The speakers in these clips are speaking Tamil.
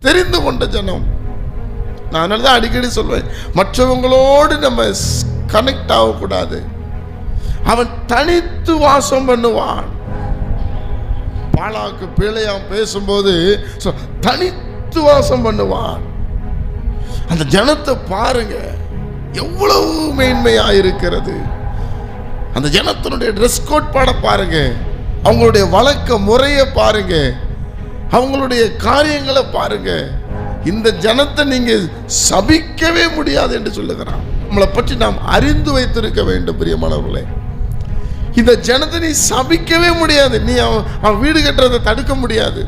தெரிந்து கொண்ட ஜனம். நான் அதனால தான் அடிக்கடி சொல்வேன், மற்றவங்களோடு நம்ம கனெக்ட் ஆகக்கூடாது. அவன் தனித்து வாசம் பண்ணுவான். பாலாக்கு பிழையாம் பேசும்போது தனித்து வாசம் பண்ணுவான். அந்த ஜனத்தை பாருங்க, எவ்வளவு மேன்மையா இருக்கிறது. அந்த ஜனத்தினுடைய ட்ரெஸ் கோட் பாட பாருங்க, அவங்களுடைய வழக்க முறையை பாருங்க, அவங்களுடைய காரியங்களை பாருங்க. இந்த ஜனத்தை நீங்க சபிக்கவே முடியாது என்று சொல்லுகிறான். நம்மளை பற்றி நாம் அறிந்து வைத்திருக்க வேண்டும் பிரியமானவர்களே. இந்த ஜனத்தை நீ சபிக்கவே முடியாது. நீ அவன் வீடு கட்டுறதை தடுக்க முடியாது.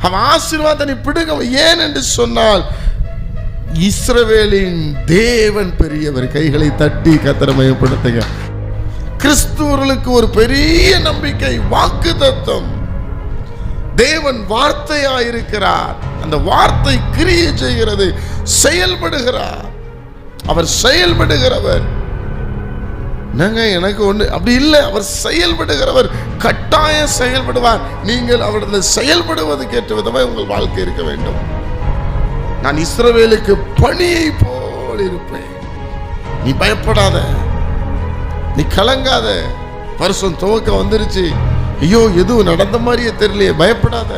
அவன் ஆசீர்வாதத்தை நீ பிடுங்க. ஏன் என்று சொன்னால், இஸ்ரவேலின் தேவன் பெரியவர். கைகளை தட்டி கர்த்தரை மகிமைப்படுத்துங்க. கிறிஸ்துவர்களுக்கு ஒரு பெரிய நம்பிக்கை, வாக்குத்தத்தம். தேவன் வார்த்தையாயிருக்கிறார். அந்த வார்த்தை கிரியை செய்கிறது, செயல்படுகிறார். அவர் செயல்படுகிறவர். எனக்கு ஒண்ணு அப்படி இல்லை, அவர் செயல்படுகிறவர். கட்டாயம் செயல்படுவார். நீங்கள் அவரிடத்தில் செயல்படுவதற்கு ஏற்ற விதமாக உங்கள் வாழ்க்கை இருக்க வேண்டும். நான் இஸ்ரவேலுக்கு பணியை போல் இருப்பேன். நீ பயப்படாத, நீ கலங்காத. வருஷம் துவக்க வந்துருச்சு, ஐயோ எதுவும் நடந்த மாதிரியே தெரியலையே, பயப்படாத.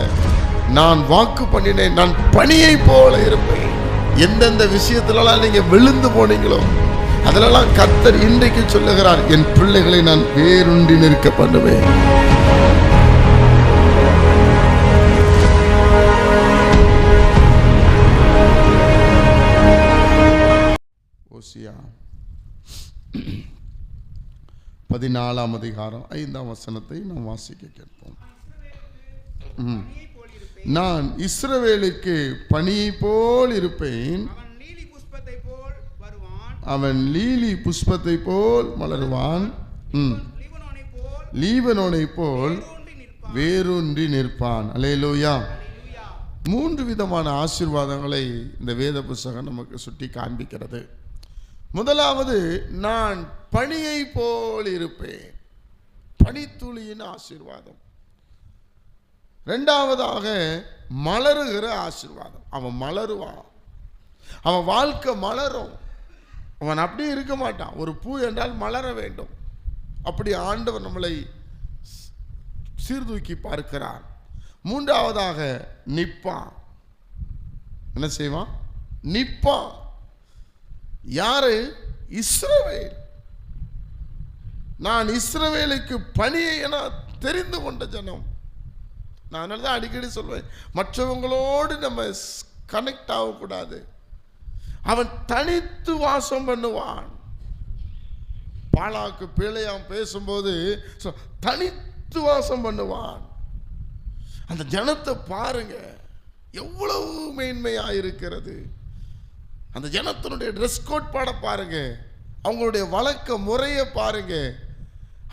நான் வாக்கு பண்ணினேன், நான் பணியை போல இருப்பேன். எந்தெந்த விஷயத்திலலாம் நீங்க விழுந்து போனீங்களோ அதிலெல்லாம் கர்த்தர் இன்றைக்கு சொல்லுகிறார், என் பிள்ளைகளை நான் வேரூன்றி நிற்க பண்ணுவேன். ஓசியா 14ஆம் அதிகாரம் 5ஆம் வசனத்தை நாம் வாசிக்க கேட்போம். நான் இஸ்ரவேலுக்கு பணியை போல் இருப்பேன், அவன் லீலி புஷ்பத்தை போல் மலருவான், லீபனோனை போல் வேரூன்றி நிற்பான். அல்லேலூயா. 3 விதமான ஆசீர்வாதங்களை இந்த வேத புத்தகம் நமக்கு சுட்டி காண்பிக்கிறது. முதலாவது, நான் பனியை போல் இருப்பேன், பனித்துளியின் ஆசீர்வாதம். இரண்டாவதாக, மலருகிற ஆசீர்வாதம். அவன் மலருவான், அவன் வாழ்க்கை மலரும். அவன் அப்படியே இருக்க மாட்டான். ஒரு பூ என்றால் மலர வேண்டும். அப்படி ஆண்டவர் நம்மளை சீர்தூக்கி பார்க்கிறான். மூன்றாவதாக, நிப்பான். என்ன செய்வான்? நிப்பான். யாரு? இஸ்ரவேல். நான் இஸ்ரவேலுக்கு பணியை என தெரிந்து கொண்ட ஜனம். நான் அதனால தான் அடிக்கடி சொல்வேன், மற்றவங்களோடு நம்ம கனெக்ட் ஆகக்கூடாது. அவன் தனித்து வாசம் பண்ணுவான். பாலாக்கு பிழையாம் பேசும்போது தனித்து வாசம் பண்ணுவான். அந்த ஜனத்தை பாருங்க, எவ்வளவு மேன்மையா இருக்கிறது. அந்த ஜனத்தினுடைய ட்ரெஸ் கோட் பாட பாருங்க, அவங்களுடைய வழக்க முறையை பாருங்க,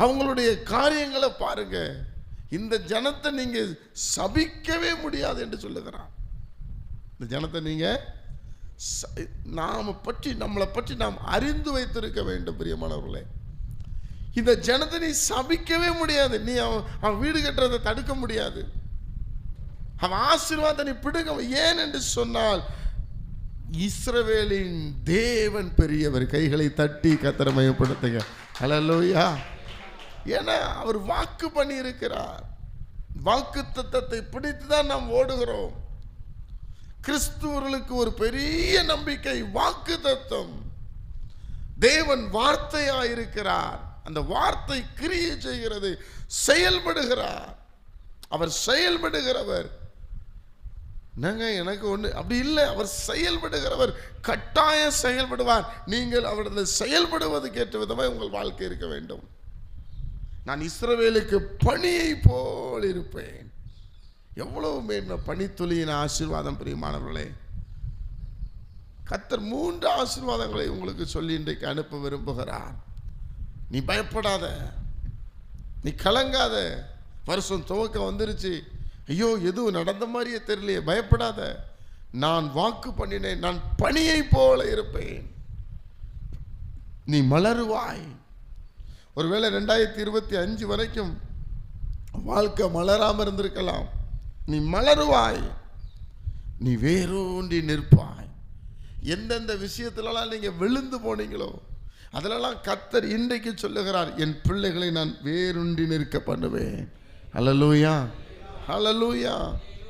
அவங்களுடைய காரியங்களை பாருங்க. இந்த ஜனத்தை நீங்க சபிக்கவே முடியாது என்று சொல்லுகிறான். இந்த ஜனத்தை நீங்க நம்மளை பற்றி நாம் அறிந்து வைத்திருக்க வேண்டும் பிரியமானவர்களே. இந்த ஜனத்தை நீ சபிக்கவே முடியாது. நீ அவன் வீடு கட்டுறதை தடுக்க முடியாது. அவன் ஆசீர்வாதத்தை நீ பிடுங்க. ஏன் என்று சொன்னால், இஸ்ரவேலின் தேவன் பெரியவர். கைகளை தட்டி கர்த்தரை மகிமைப்படுத்துங்க. அல்லேலூயா. ஏன்னா அவர் வாக்கு பண்ணி இருக்கிறார். வாக்கு தத்தத்தை பிடித்து தான் நாம் ஓடுகிறோம். கிறிஸ்துவர்களுக்கு ஒரு பெரிய நம்பிக்கை, வாக்கு தத்தம். தேவன் வார்த்தையாயிருக்கிறார். அந்த வார்த்தை கிரியை செய்கிறது, செயல்படுகிறார். அவர் செயல்படுகிறவர். எனக்கு ஒண்ணு அப்படி இல்லை, அவர் செயல்படுகிறவர். கட்டாயம் செயல்படுவார். நீங்கள் அவரிடத்தில் செயல்படுவதற்கு ஏற்ற விதமாக உங்கள் வாழ்க்கை இருக்க வேண்டும். நான் இஸ்ரவேலுக்கு பணியை போல் இருப்பேன். எவ்வளவு மேன்மை, பனித்துளியின் ஆசீர்வாதம் பிரியமானவர்களே. கர்த்தர் 3 ஆசீர்வாதங்களை உங்களுக்கு சொல்லி இன்றைக்கு அனுப்ப விரும்புகிறார். நீ பயப்படாத, நீ கலங்காத. வருஷம் துவக்க வந்துருச்சு, ஐயோ எதுவும் நடந்த மாதிரியே தெரியலையே, பயப்படாத. நான் வாக்கு பண்ணினேன், நான் பனியை போல இருப்பேன். நீ மலருவாய். ஒருவேளை 2025 வரைக்கும் வாழ்க்கை மலராம இருந்திருக்கலாம். நீ மலருவாய். நீ வேரூன்றி நிற்பாய். எந்தெந்த விஷயத்திலலாம் நீங்க விழுந்து போனீங்களோ அதிலெல்லாம் கர்த்தர் இன்றைக்கு சொல்லுகிறார், என் பிள்ளைகளை நான் வேரூன்றி நிற்க பண்ணுவேன். ஹல்லேலூயா, ஹல்லேலூயா.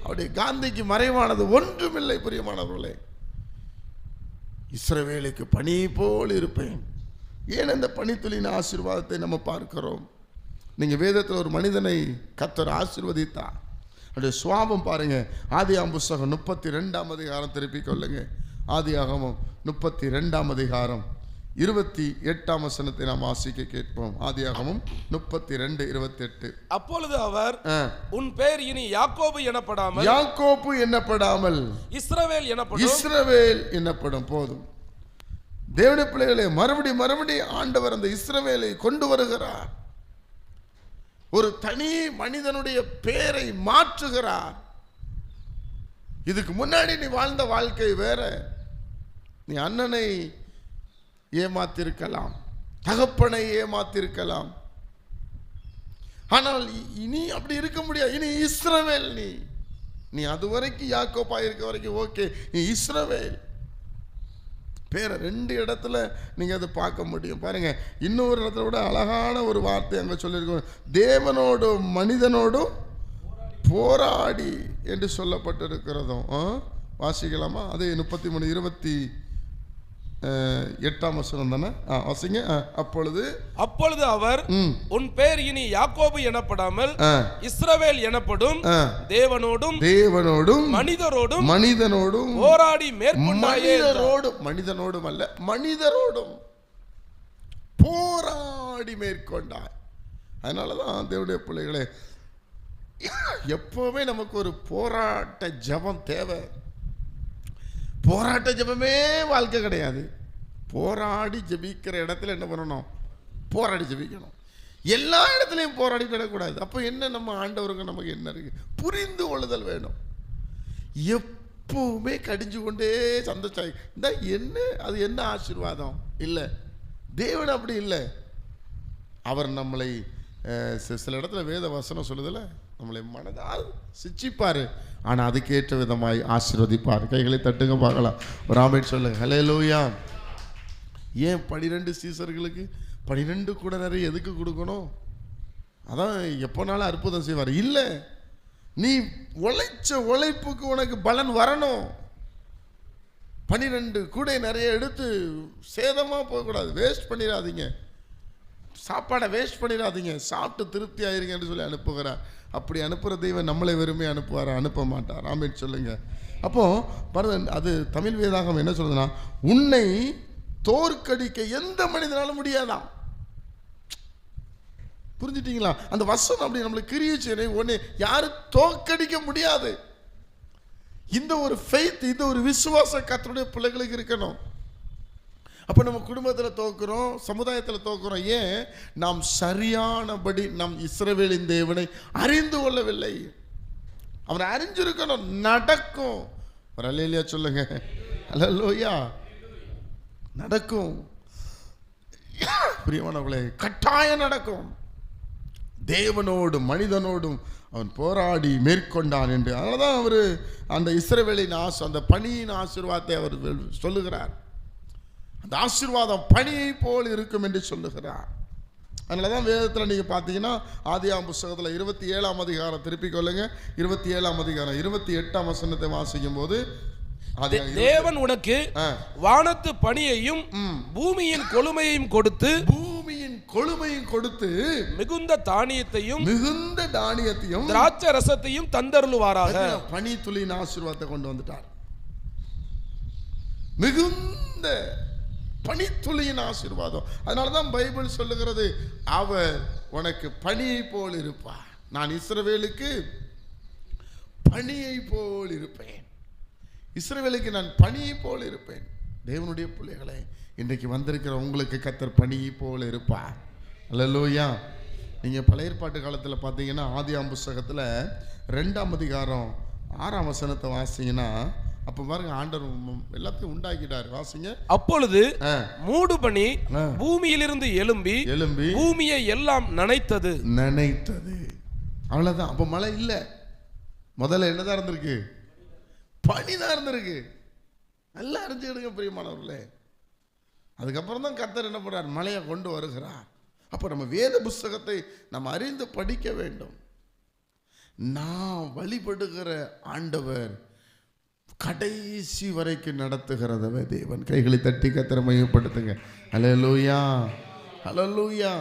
அவருடைய காந்திக்கு மறைவானது ஒன்றுமில்லை. பிரியமானவர்களே, இஸ்ரவேலுக்கு பனி போல் இருப்பேன். ஏன் அந்த பனித்துளியின் ஆசீர்வாதத்தை நம்ம பார்க்கிறோம்? நீங்க வேதத்தில் ஒரு மனிதனை கர்த்தர் ஆசீர்வதித்தார். அவருடைய சுவாபம் பாருங்க. ஆதியாகமம் புத்தகம் 32ஆம் அதிகாரம் திருப்பிக் கொள்ளுங்க. ஆதியாகமம் 32ஆம் அதிகாரம் 28ஆம் வசனத்தை நாம் வாசிக்க கேட்போம். ஆதியாகமம் 32:28. அப்பொழுது அவர், உன் பெயர் இனி யாக்கோபு எனப்படாமல் இஸ்ரவேல் எனப்படும். போதும் தேவனுடைய பிள்ளைகளே, மறுபடி ஆண்டவர் அந்த இஸ்ரவேலை கொண்டு வருகிறார். ஒரு தனி மனிதனுடைய பெயரை மாற்றுகிறார். இதுக்கு முன்னாடி நீ வாழ்ந்த வாழ்க்கை வேற. நீ அண்ணனை ஏமாத்திருக்கலாம், தகப்பனை ஏமாத்திருக்கலாம். ஆனால் இனி அப்படி இருக்க முடியாது. இனி இஸ்ரவேல். நீ அது வரைக்கும் யாக்கோபா இருக்க வரைக்கும் ஓகே, நீ இஸ்ரவேல். பேரை 2 இடத்துல நீங்க அதை பார்க்க முடியும். பாருங்க, இன்னொரு இடத்துல விட அழகான ஒரு வார்த்தை அங்க சொல்லியிருக்கோம். தேவனோடும் மனிதனோடும் போராடி என்று சொல்லப்பட்டிருக்கிறதும் வாசிக்கலாமா? அது 33:28ஆம் வசனம் தானே? வாசிங்க. அப்பொழுது அவர், உன் பெயர் இனி யாக்கோபு எனப்படாமல் இஸ்ரவேல் எனப்படும். தேவனோடும் மனிதரோடும் போராடி மேற்கொண்டாயே. மனிதனோடும் அல்ல, மனிதரோடும் போராடி மேற்கொண்டாய். அதனாலதான் தேவனுடைய பிள்ளைகளே, எப்பவுமே நமக்கு ஒரு போராட்ட ஜெபம் தேவை. போராட்ட ஜெபமே வாழ்க்கை கிடையாது. போராடி ஜெபிக்கிற இடத்துல என்ன பண்ணணும்? போராடி ஜெபிக்கணும். எல்லா இடத்துலையும் போராடி விடக்கூடாது. அப்போ என்ன, நம்ம ஆண்டவருக்கு நமக்கு என்ன இருக்கு? புரிந்து கொள்ளுதல் வேணும். எப்பவுமே கடிஞ்சு கொண்டே சந்தோஷம் இந்த என்ன, அது என்ன ஆசீர்வாதம் இல்லை. தேவன் அப்படி இல்லை. அவர் நம்மளை சில இடத்துல வேத வசனம் சொல்லுதில்ல, நம்மளை மனதால் சிச்சிப்பாரு, ஆனால் அதுக்கேற்ற விதமாய் ஆசீர்வதிப்பார். கைகளை தட்டுங்க பார்க்கலாம். ஒரு ஆமென் சொல்லுங்க. ஹல்லேலூயா. ஏன் 12 சீசர்களுக்கு 12 கூட நிறைய எதுக்கு கொடுக்கணும்? அதான் எப்போனாலும் அற்புதம் செய்வார். இல்லை, நீ உழைச்ச உழைப்புக்கு உனக்கு பலன் வரணும். 12 கூட நிறைய எடுத்து சேதமாக போகக்கூடாது. வேஸ்ட் பண்ணிடாதீங்க. சாப்பாடை வேஸ்ட் பண்ணிடாதீங்க. சாப்பிட்டு திருப்தி ஆயிருங்க என்று சொல்லி அனுப்புகிறார். அப்படி அனுப்புகிற தெய்வம் நம்மளை வெறுமை அனுப்புவார்? அனுப்ப மாட்டார். ஆமென் சொல்லுங்க. அப்போ பாருங்க, அது தமிழ் வேதாகம் என்ன சொல்லுதுன்னா, உன்னை தோற்கடிக்க எந்த மனிதனாலும் முடியாதான். புரிஞ்சுட்டீங்களா? அந்த வசனம் அப்படி நம்மளுக்கு கிரியை உன்னை யாரும் தோற்கடிக்க முடியாது. இந்த ஒரு ஃபெய்த், இந்த ஒரு விசுவாச கர்த்தருடைய பிள்ளைகளுக்கு இருக்கணும். அப்போ நம்ம குடும்பத்தில் தோக்குறோம், சமுதாயத்தில் தோக்குறோம். ஏன்? நாம் சரியானபடி நம் இஸ்ரவேலின் தேவனை அறிந்து கொள்ளவில்லை. அவனை அறிஞ்சிருக்கணும். நடக்கும். ஒரு அல்லேலூயா சொல்லுங்க. அல்லேலூயா. நடக்கும். பிரியமானவர்களே, கட்டாயம் நடக்கும். தேவனோடும் மனிதனோடும் அவன் போராடி மேற்கொண்டான் என்று. அதனால்தான் அவர் அந்த இஸ்ரவேலின் அந்த பனியின் ஆசீர்வாதத்தை அவர் சொல்லுகிறார். அந்த ஆசீர்வாதம் பனியை போல் இருக்கும் என்று சொல்லுகிறார். அதனாலதான் வேதத்தில் நீங்க பார்த்தீங்கன்னா ஆதியாகமம் புத்தகத்தில் 27ஆம் அதிகாரம் திருப்பிக் கொள்ளுங்க. 27ஆம் அதிகாரம் 28ஆம் வசனத்தை வாசிக்கும் போது, தேவன் உனக்கு வானத்து பனியையும் பூமியின் கொழுமையையும் கொடுத்து மிகுந்த தானியத்தையும் திராட்சை ரசத்தையும் தந்தருளுவாராக. பனி துளியின் ஆசீர்வாதத்தை கொண்டு வந்துட்டார். மிகுந்த பனித்துளியின் ஆசீர்வாதம். அதனாலதான் பைபிள் சொல்லுகிறது, அவர் உனக்கு பனியை போல் இருப்பார். நான் இஸ்ரவேலுக்கு பனியை போல் இருப்பேன். இஸ்ரவேலுக்கு நான் பனியை போல் இருப்பேன். தேவனுடைய பிள்ளைகளை, இன்றைக்கு வந்திருக்கிற உங்களுக்கு கர்த்தர் பனியை போல் இருப்பார். அல்லேலூயா. நீங்க பழைய ஏற்பாட்டு காலத்தில் பார்த்தீங்கன்னா ஆதியாகமம் புத்தகத்தில் 2ஆம் அதிகாரம் 6ஆம் வசனத்தை வாசிங்கன்னா, அப்ப பாருங்க, ஆண்டவர் எல்லாத்தையும் உண்டாக்கிட்டார். வாசிங்க. அப்பொழுது மூடு பனி பூமியிலிருந்து எழும்பி பூமியை எல்லாம் நனைத்தது. அவ்வளவுதான். அப்ப மழை இல்லை. முதல்ல என்னதான் இருந்திருக்கு? பனிதான் இருந்திருக்கு. நல்லா அறிஞ்சுக்கிடுங்க பிரியமானவர்களே. அதுக்கப்புறம் தான் கர்த்தர் என்ன பண்றார், மழையை கொண்டு வருகிறார். அப்போ நம்ம வேத புஸ்தகத்தை நம்ம அறிந்து படிக்க வேண்டும். நான் வழிபடுகிற ஆண்டவர் கடைசி வரைக்கும் நடத்துகிறதவே தேவன். கைகளை தட்டி கர்த்தரை மையப்படுத்துங்க. ஹல்லேலூயா, ஹல்லேலூயா.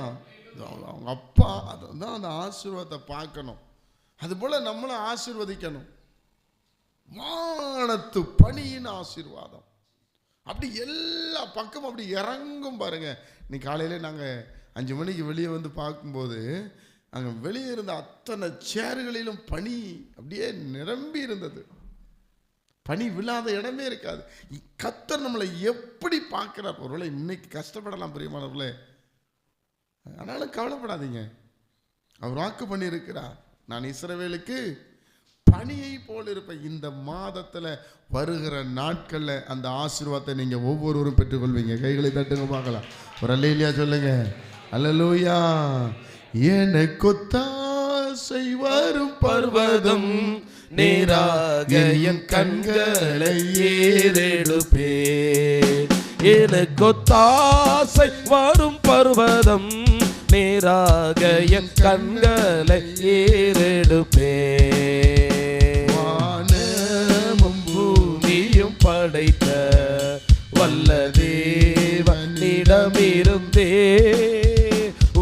அவங்க அப்பா அதுதான் அந்த ஆசீர்வாதத்தை பார்க்கணும். அதுபோல் நம்மளும் ஆசீர்வதிக்கணும். வானத்து பனியின் ஆசீர்வாதம் அப்படி எல்லா பக்கம் அப்படி இறங்கும் பாருங்க. இன்னைக்கு காலையில் நாங்கள் 5 மணிக்கு வெளியே வந்து பார்க்கும்போது அங்கே வெளியே இருந்த அத்தனை சேறுகளிலும் பனி அப்படியே நிரம்பி இருந்தது. பனி விழாத இடமே இருக்காது. கர்த்தர் நம்மளை எப்படி பார்க்கிறார். ஒருவேளை இன்னைக்கு கஷ்டப்படலாம் பிரியமானவர்களே, ஆனாலும் கவலைப்படாதீங்க. அவர் வாக்கு பண்ணியிருக்கிறார், நான் இஸ்ரவேலுக்கு பனியை போல் இருப்பேன். இந்த மாதத்தில் வருகிற நாட்களில் அந்த ஆசீர்வாதத்தை நீங்கள் ஒவ்வொருவரும் பெற்றுக்கொள்வீங்க. கைகளை தட்டுங்க பார்க்கலாம். ஒரு அல்லேலூயா சொல்லுங்க. அல்லேலூயா. எனக்கொத்தாசை வரும் பர்வதம் நேராக என் கண்களை ஏறெடுப்பே. எனக்கொத்தாசை வரும் பர்வதம் நேராக என் கண்களை ஏறெடுப்பே. வானமும் பூமியும் படைத்த வல்ல தேவனிடமிருந்தே.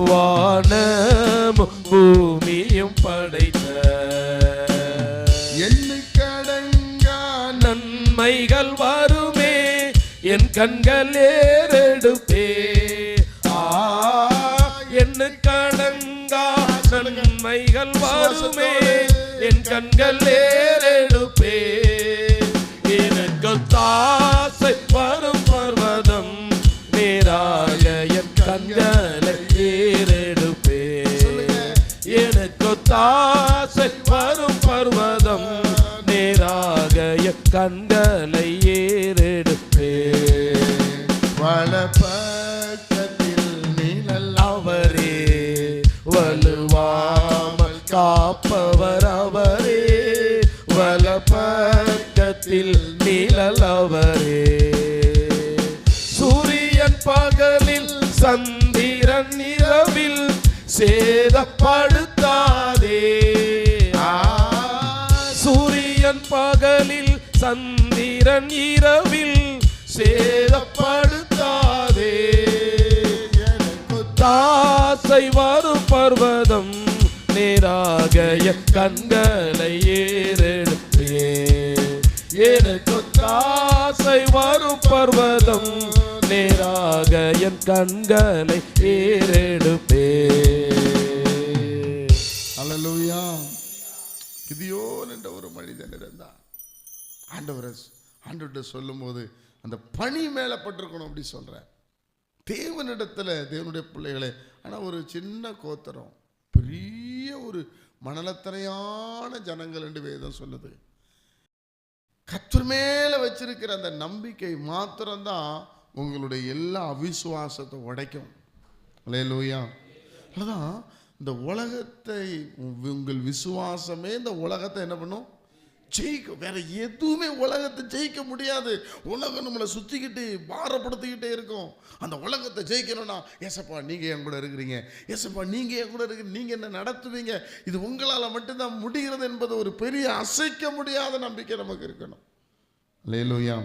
வானமும் பூமியும் படைத்த எண்ணுக்கடங்கா நன்மைகள் வருமே என் கண்கள் ஏறெடுப்பே. எண்ணுக்கடங்கா நன்மைகள் வருமே என் கண்கள் ஏறெடுப்பே. எனக்கு தாசை வரும் பர்வதம் நேராக என் கண்களை ஏறெடுப்பே. எனக்கு தாசை வரும் பர்வதம் நேராக என் கண்களை ஏறெடுப்பே. வலப்பக்கத்தில் நிழல் அவரே வலுவாமல் காப்பவர் அவரே. வலப்பக்கத்தில் நிழல் அவரே. சூரியன் பகலில் சந்திரன் இரவில் சேதப்படுத்தாதே. சூரியன் பகலில் சந்திரன் இரவில் சேதப்படுத்தாதே. தாசை வரும் பர்வதம் நேராக என் கண்களை ஏறெடுப்பே. எனக்கு தாசை வரும் பர்வதம் நேராக என் கண்களை ஏறெடுப்பே. அல்லேலூயா. கிதியோன் என்ற ஒரு மனிதன் இருந்தார். ஆண்டவர்கிட்ட சொல்லும் போது அந்த பனி மேலே பட்டிருக்கணும் அப்படி சொல்கிறேன். தேவனிடத்தில் தேவனுடைய பிள்ளைகளே, ஆனால் ஒரு சின்ன கோத்திரம், பெரிய ஒரு மணலத்தனையான ஜனங்கள் என்று வேதம் சொல்லுது. கர்த்தர் மேலே வச்சிருக்கிற அந்த நம்பிக்கை மாத்திரம்தான் உங்களுடைய எல்லா அவிசுவாசத்தை உடைக்கும். அல்லேலூயா. அதுதான் இந்த உலகத்தை, உங்கள் விசுவாசமே இந்த உலகத்தை என்ன பண்ணும், ஜெயிக்கும். வேற எதுவுமே உலகத்தை ஜெயிக்க முடியாது. உலகம் நம்மளை சுற்றிக்கிட்டு பாரப்படுத்திக்கிட்டே இருக்கும். அந்த உலகத்தை ஜெயிக்கணும்னா, ஏசப்பா நீங்கள் என் கூட இருக்கிறீங்க, ஏசப்பா நீங்கள் என் கூட இருக்கிறீங்க, நீங்கள் என்ன நடத்துவீங்க, இது உங்களால் மட்டும்தான் முடிகிறது என்பது ஒரு பெரிய அசைக்க முடியாத நம்பிக்கை நமக்கு இருக்கணும். அல்லேலூயா.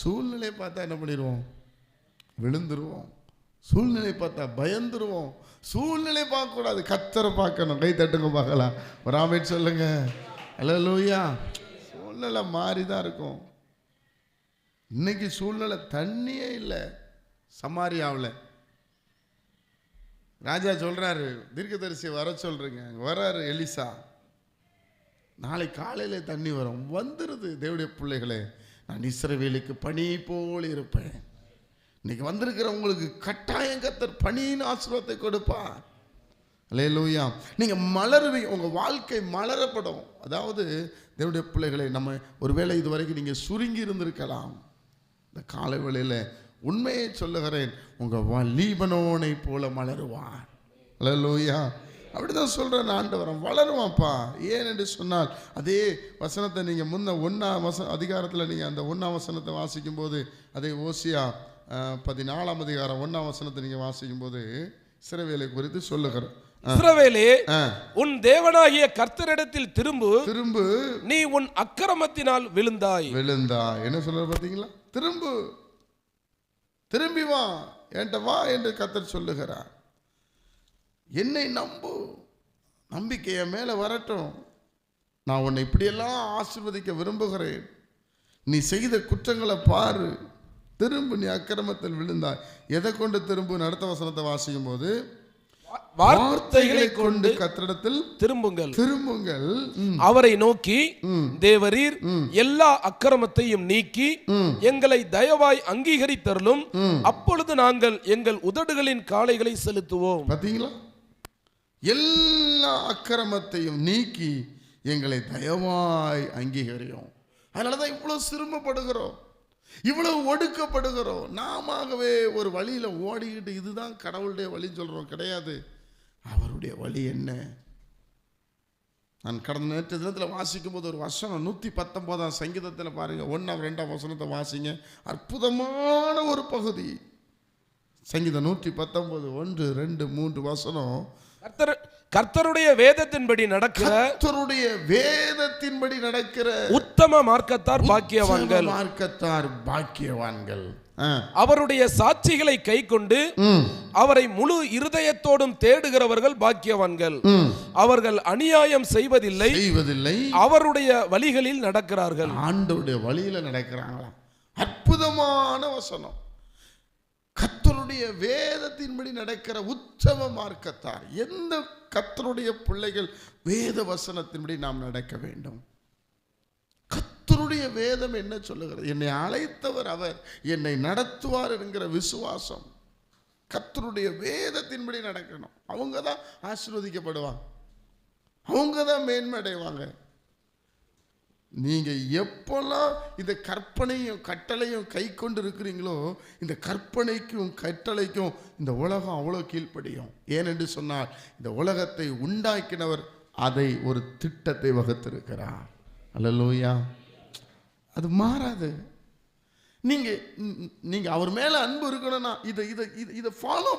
சூழ்நிலை பார்த்தா என்ன பண்ணிடுவோம், விழுந்துருவோம். சூழ்நிலை பார்த்தா பயந்துருவோம். சூழ்நிலை பார்க்கக்கூடாது, கர்த்தரை பார்க்கணும். கை தட்டுங்க பார்க்கலாம். ஒரு ஆமென் சொல்லுங்க. அல்லேலூயா. சூழ்நிலை மாறி தான் இருக்கும். இன்னைக்கு சூழ்நிலை தண்ணியே இல்லை. சமாரியாவில் ராஜா சொல்றாரு, தீர்க்கதரிசி வர சொல்றீங்க. வர்றாரு எலிசா. நாளை காலையில் தண்ணி வரும். வந்துடுது. தேவனுடைய பிள்ளைகளே, நான் இஸ்ரவேலுக்கு பனி போல் இருப்பேன். இன்னைக்கு வந்திருக்கிறவங்களுக்கு கட்டாயம் கர்த்தர் பனியின் ஆசீர்வாதத்தை கொடுப்பார். அல்லேலூயா. நீங்கள் மலருவீங்க, உங்கள் வாழ்க்கை மலரப்படும். அதாவது தேவனுடைய பிள்ளைகளை, நம்ம ஒருவேளை இதுவரைக்கும் நீங்கள் சுருங்கி இருந்திருக்கலாம். இந்த காலை வேளையில் உண்மையை சொல்லுகிறேன், உங்கள் லீபனோனை போல மலருவார். அல்லேலூயா. அப்படிதான் சொல்கிறேன் ஆண்டவரம் வளருவான்ப்பா. ஏன் என்று சொன்னால் அதே வசனத்தை நீங்கள் முன்ன 1ஆம் அதிகாரத்தில் நீங்கள் அந்த 1ஆம் வசனத்தை வாசிக்கும் போது, அதே ஓசியா 14ஆம் அதிகாரம் 1ஆம் வசனத்தை நீங்கள் வாசிக்கும் போது இஸ்ரவேலை குறித்து சொல்லுகிறோம். இஸ்ரவேலே, உன் தேவனாகிய கர்த்தரிடத்தில் திரும்பு, நீ உன் அக்கிரமத்தினால் விழுந்தாய். என்ன சொல்ற பார்த்தீங்களா? திரும்பி வா, என்கிட்ட வா என்று கர்த்தர் சொல்லுகிறார். என்னை நம்பு, நம்பிக்கைய மேல வரட்டும். நான் உன்னை இப்படியெல்லாம் ஆசீர்வதிக்க விரும்புகிறேன். நீ செய்த குற்றங்களை பாரு, திரும்பு, நீ அக்கிரமத்தில் விழுந்தாய். எதை கொண்டு திரும்பு? அடுத்த வசனத்தை வாசிக்கும் போது, வார்த்தைகளை கொண்டு கர்த்தரிடத்தில் திரும்புங்கள், அவரை நோக்கி, தேவரீர் எல்லா அக்கிரமத்தையும் நீக்கி எங்களை தயவாய் அங்கீகரித்தருளும், அப்பொழுது நாங்கள் எங்கள் உதடுகளின் காளைகளை செலுத்துவோம். பார்த்தீங்களா? எல்லா அக்கிரமத்தையும் நீக்கி எங்களை தயவாய் அங்கீகரியும். அதனாலதான் இவ்வளவு சிரமப்படுகிறோம், இவ்வளவு ஒடுக்கப்படுகிறோம். நாமவே ஒரு வழியில ஓடிக்கிட்டு இதுதான் கடவுளுடைய வழின்னு சொல்றோம். கிடையாது. அவருடைய வழி என்ன? நான் கடந்த நேற்று தினத்தில் வாசிக்கும் போது ஒரு வசனம் 119ஆம் சங்கீதத்தில் பாருங்க, 1ஆம் 2ஆம் வசனத்தை வாசிங்க. அற்புதமான ஒரு பகுதி. சங்கீதம் 119 1 2 3 வசனம். கர்த்தருடைய வேதத்தின்படி நடக்கிற உத்தம மார்க்கத்தார் பாக்கியவான்கள். அவருடைய சாட்சிகளை கைக்கொண்டு அவரை முழு இருதயத்தோடும் தேடுகிறவர்கள் பாக்கியவான்கள். அவர்கள் அநியாயம் செய்வதில்லை, அவருடைய வழிகளில் நடக்கிறார்கள். ஆண்டவருடைய வழியில நடக்கிறாங்களா? அற்புதமான வசனம். கர்த்தருடைய வேதத்தின்படி நடக்கிற உத்தம மார்க்கத்தார். எந்த கர்த்தருடைய பிள்ளைகள் வேத வசனத்தின்படி நாம் நடக்க வேண்டும். கர்த்தருடைய வேதம் என்ன சொல்லுகிறது? என்னை அழைத்தவர் அவர், என்னை நடத்துவார் என்கிற விசுவாசம். கர்த்தருடைய வேதத்தின்படி நடக்கணும். அவங்க தான் ஆசீர்வதிக்கப்படுவாங்க, அவங்க தான் மேன்மை அடைவாங்க. நீங்க எப்பெல்லாம் இந்த கற்பனையும் கட்டளையும் கை கொண்டு இருக்கிறீங்களோ, இந்த கற்பனைக்கும் கட்டளைக்கும் இந்த உலகம் அவ்வளோ கீழ்ப்படியும். ஏனென்று சொன்னால் இந்த உலகத்தை உண்டாக்கினவர் அதை ஒரு திட்டத்தை வகுத்திருக்கிறார். அல்லேலூயா. அது மாறாது. நீங்க அவர் மேல அன்பு இருக்கணும்னா இதை ஃபாலோ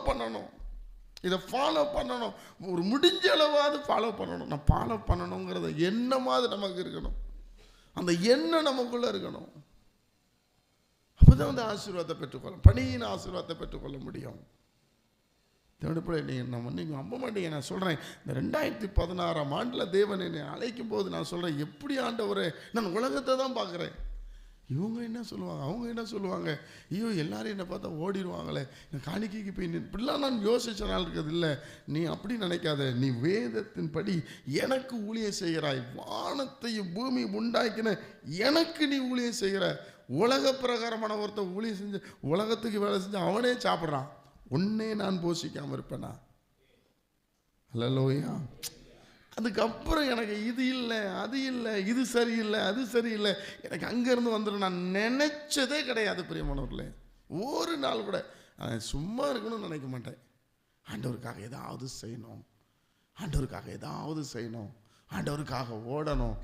பண்ணணும். ஒரு முடிஞ்ச அளவாவது ஃபாலோ பண்ணணும். நான் ஃபாலோ பண்ணணுங்கிறத எண்ணமாவது நமக்கு இருக்கணும். அந்த எண்ணம் நமக்குள்ள இருக்கணும். அப்பதான் வந்து ஆசீர்வாதத்தை பெற்றுக்கொள்ள, பணியின் ஆசீர்வாதத்தை பெற்றுக்கொள்ள முடியும். நீங்கள் நம்ப மாட்டீங்க. நான் சொல்கிறேன், இந்த 2016ஆம் ஆண்டில் தேவன் என்னை அழைக்கும் போது நான் சொல்கிறேன், எப்படி ஆண்டவரே, நான் உலகத்தை தான் பார்க்குறேன். இவங்க என்ன சொல்லுவாங்க, அவங்க என்ன சொல்லுவாங்க, ஐயோ எல்லாரும் என்னை பார்த்தா ஓடிடுவாங்களே, காணிக்கைக்கு போய் இப்படிலாம் நான் யோசிச்ச நாள் இருக்கிறது இல்லை. நீ அப்படி நினைக்காத. நீ வேதத்தின்படி எனக்கு ஊழியம் செய்கிறாய். வானத்தையும் பூமி உண்டாக்கின எனக்கு நீ ஊழியம் செய்கிற. உலக பிரகாரமான ஒருத்தர் ஊழியம் செஞ்சு உலகத்துக்கு வேலை செஞ்சு அவனே சாப்பிட்றான். உன்னே நான் போஷிக்காமல் இருப்பேனா? அல்லேலூயா. அதுக்கப்புறம் எனக்கு இது இல்லை, அது இல்லை, இது சரியில்லை, அது சரியில்லை, எனக்கு அங்கேருந்து வந்துடும் நான் நினச்சதே கிடையாது. பிரியமானவர்களே, ஒரு நாள் கூட சும்மா இருக்கணும்னு நினைக்க மாட்டேன். ஆண்டவருக்காக ஏதாவது செய்யணும், ஆண்டவருக்காக ஓடணும்,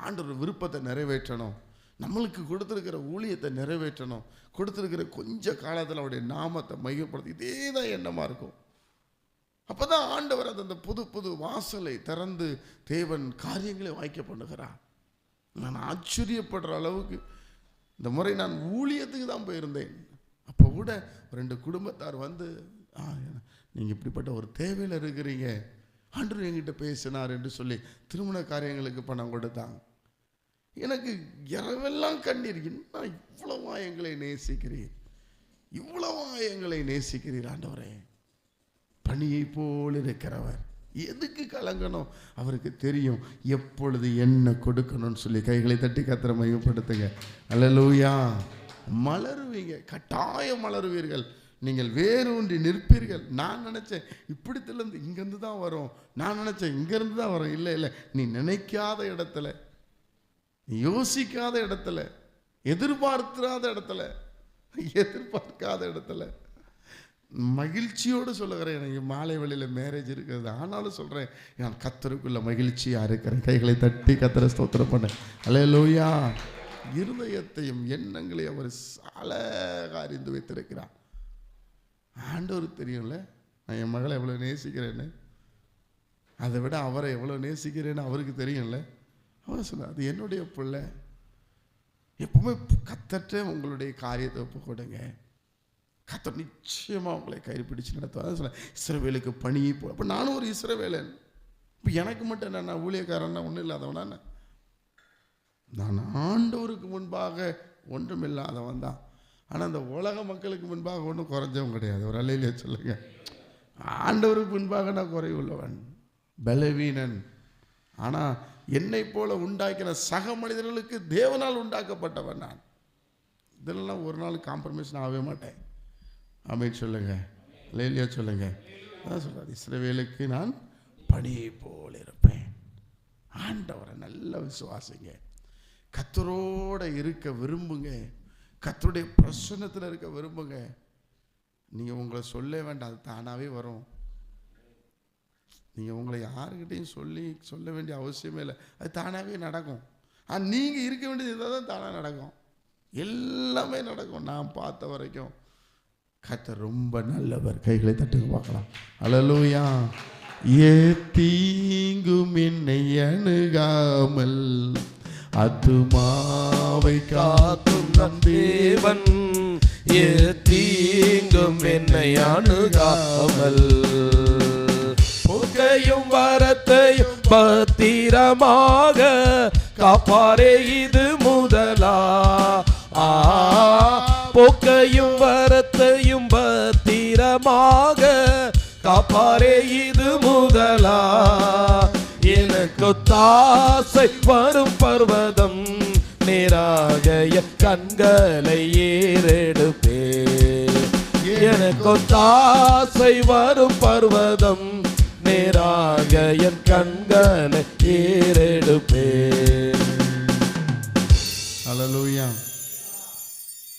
ஆண்டவர் விருப்பத்தை நிறைவேற்றணும், நம்மளுக்கு கொடுத்துருக்கிற ஊழியத்தை நிறைவேற்றணும், கொடுத்துருக்கிற கொஞ்ச காலத்தில் அவருடைய நாமத்தை மையப்படுத்தி இதே தான் எண்ணமாக இருக்கும். அப்போதான் ஆண்டவர் அந்த புது புது வாசலை திறந்து தேவன் காரியங்களை வாய்க்க பண்ணுகிறார். நான் ஆச்சரியப்படுற அளவுக்கு இந்த முறை நான் ஊழியத்துக்கு தான் போயிருந்தேன். அப்போ கூட 2 குடும்பத்தார் வந்து, நீங்கள் இப்படிப்பட்ட ஒரு தேவையில் இருக்கிறீங்க, ஆண்டவர் என்கிட்ட பேசினார் என்று சொல்லி திருமண காரியங்களுக்கு பணம் கொடுத்தாங்க. எனக்கு இரவெல்லாம் கண்ணீர். என்ன இவ்வளவா எங்களை நேசிக்கிறீர் ஆண்டவரே. பணியை போல் இருக்கிறவர். எதுக்கு கலங்கணும்? அவருக்கு தெரியும் எப்பொழுது என்ன கொடுக்கணும்னு சொல்லி. கைகளை தட்டி கர்த்தரை மகிமைப்படுத்துங்க. அல்லேலூயா. மலருவீங்க, கட்டாயம் மலருவீர்கள். நீங்கள் வேரூன்றி நிற்பீர்கள். நான் நினைச்சேன் இப்படித்திலிருந்து இங்கிருந்து தான் வரும், நான் நினைச்சேன் இங்கிருந்து தான் வரும். இல்லை, நீ நினைக்காத இடத்துல, நீ யோசிக்காத இடத்துல, எதிர்பார்க்காத இடத்துல மகிழ்ச்சியோடு சொல்லுகிறேன். எனக்கு மாலை வேளையில் மேரேஜ் இருக்கிறது, ஆனாலும் சொல்கிறேன், நான் கர்த்தருக்குள்ள மகிழ்ச்சியாக இருக்கிறேன். கைகளை தட்டி கர்த்தரை ஸ்தோத்திரம் பண்ண. அல்லேலூயா. இருதயத்தையும் எண்ணங்களையும் அவர் அழகாக அறிந்து வைத்திருக்கிறார். ஆண்டவருக்கு தெரியும்ல நான் என் மகளை எவ்வளோ நேசிக்கிறேன்னு, அதை விட அவரை எவ்வளோ நேசிக்கிறேன்னு அவருக்கு தெரியும்ல. அவர் சொன்னார், அது என்னுடைய பிள்ளை. எப்பவுமே கர்த்தர்ட்ட உங்களுடைய காரியத்தை ஒப்பு கொடுங்க, கர்த்தர் நிச்சயமாக உங்களை கயிறு பிடிச்சு நடத்துவார். சொன்ன இஸ்ரவேலுக்கு பணியை போ. அப்போ நானும் ஒரு இஸ்ரவேலன். இப்போ எனக்கு மட்டும் என்ன, நான் ஊழியக்காரன்னா ஒன்றும் இல்லாதவனா? நான் ஆண்டவருக்கு முன்பாக ஒன்றும் இல்லாதவன் தான். ஆனால் அந்த உலக மக்களுக்கு முன்பாக ஒன்றும் குறைஞ்சவன் கிடையாது. ஒரு அல்லையிலே சொல்லுங்க. ஆண்டவருக்கு முன்பாக நான் குறைவுள்ளவன், பலவீனன். ஆனால் என்னை போல உண்டாக்கின சக மனிதர்களுக்கு தேவனால் உண்டாக்கப்பட்டவன் நான். இதெல்லாம் ஒரு நாள் காம்ப்ரமைஸ் நான் ஆகவே மாட்டேன். ஆமென் சொல்லுங்க. அல்லேலூயா சொல்லுங்க. அதான் சொல்றாரு, இஸ்ரவேலுக்கு நான் பணியை போல் இருப்பேன். ஆண்டவரை நல்ல விசுவாசிங்க, கர்த்தரோட இருக்க விரும்புங்க, கர்த்தருடைய பிரசன்னத்தில் இருக்க விரும்புங்க. நீங்கள் உங்களை சொல்ல வேண்டாம், அது தானாகவே வரும். நீங்கள் உங்களை யாருக்கிட்டையும் சொல்ல வேண்டிய அவசியமே இல்லை, அது தானாகவே நடக்கும். நீங்கள் இருக்க வேண்டியது இருந்தால் தான் தானாக நடக்கும். எல்லாமே நடக்கும். நான் பார்த்த வரைக்கும் கர்த்தர் ரொம்ப நல்லவர். கைகளை தட்டுங்க பார்க்கலாம். அல்லேலூயா. ஏ தீங்கும் என்னை அணுகாமல் ஆத்துமாவை காக்கும் நம் தேவன். ஏ தீங்கும் என்னை அணுகாமல் புகையும் வரத்தையும் பத்திரமாக காப்பாரே இது முதலா. போக்கையும் வரத்தையும் பத்திரமாக காப்பாரே இது முதலா. எனக்கு தாசை வரும் பர்வதம் நேராக என் கண்களை ஏறெடுப்பே. எனக்கு தாசை வரும் பர்வதம் நேராக என் கண்களை ஏறெடுப்பே. அல்லேலூயா.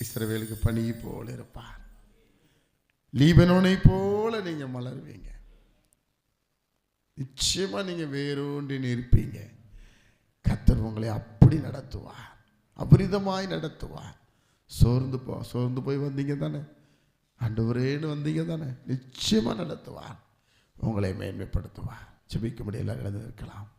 இஸ்ரவேலுக்கு பனி போல இருப்பார். லீபனோனை போல நீங்க மலர்வீங்க. நிச்சயமா நீங்க வேரூன்றி நிற்பீங்க. கர்த்தர் உங்களை அப்படி நடத்துவார், அபரிதமாய் நடத்துவார். சோர்ந்து போய் வந்தீங்க தானே, ஆண்டவரேன்னு வந்தீங்க தானே, நிச்சயமா நடத்துவார், உங்களை மேன்மைப்படுத்துவார். ஜெபிக்கும்படி எல்லாம் எழுந்திருக்கலாம்.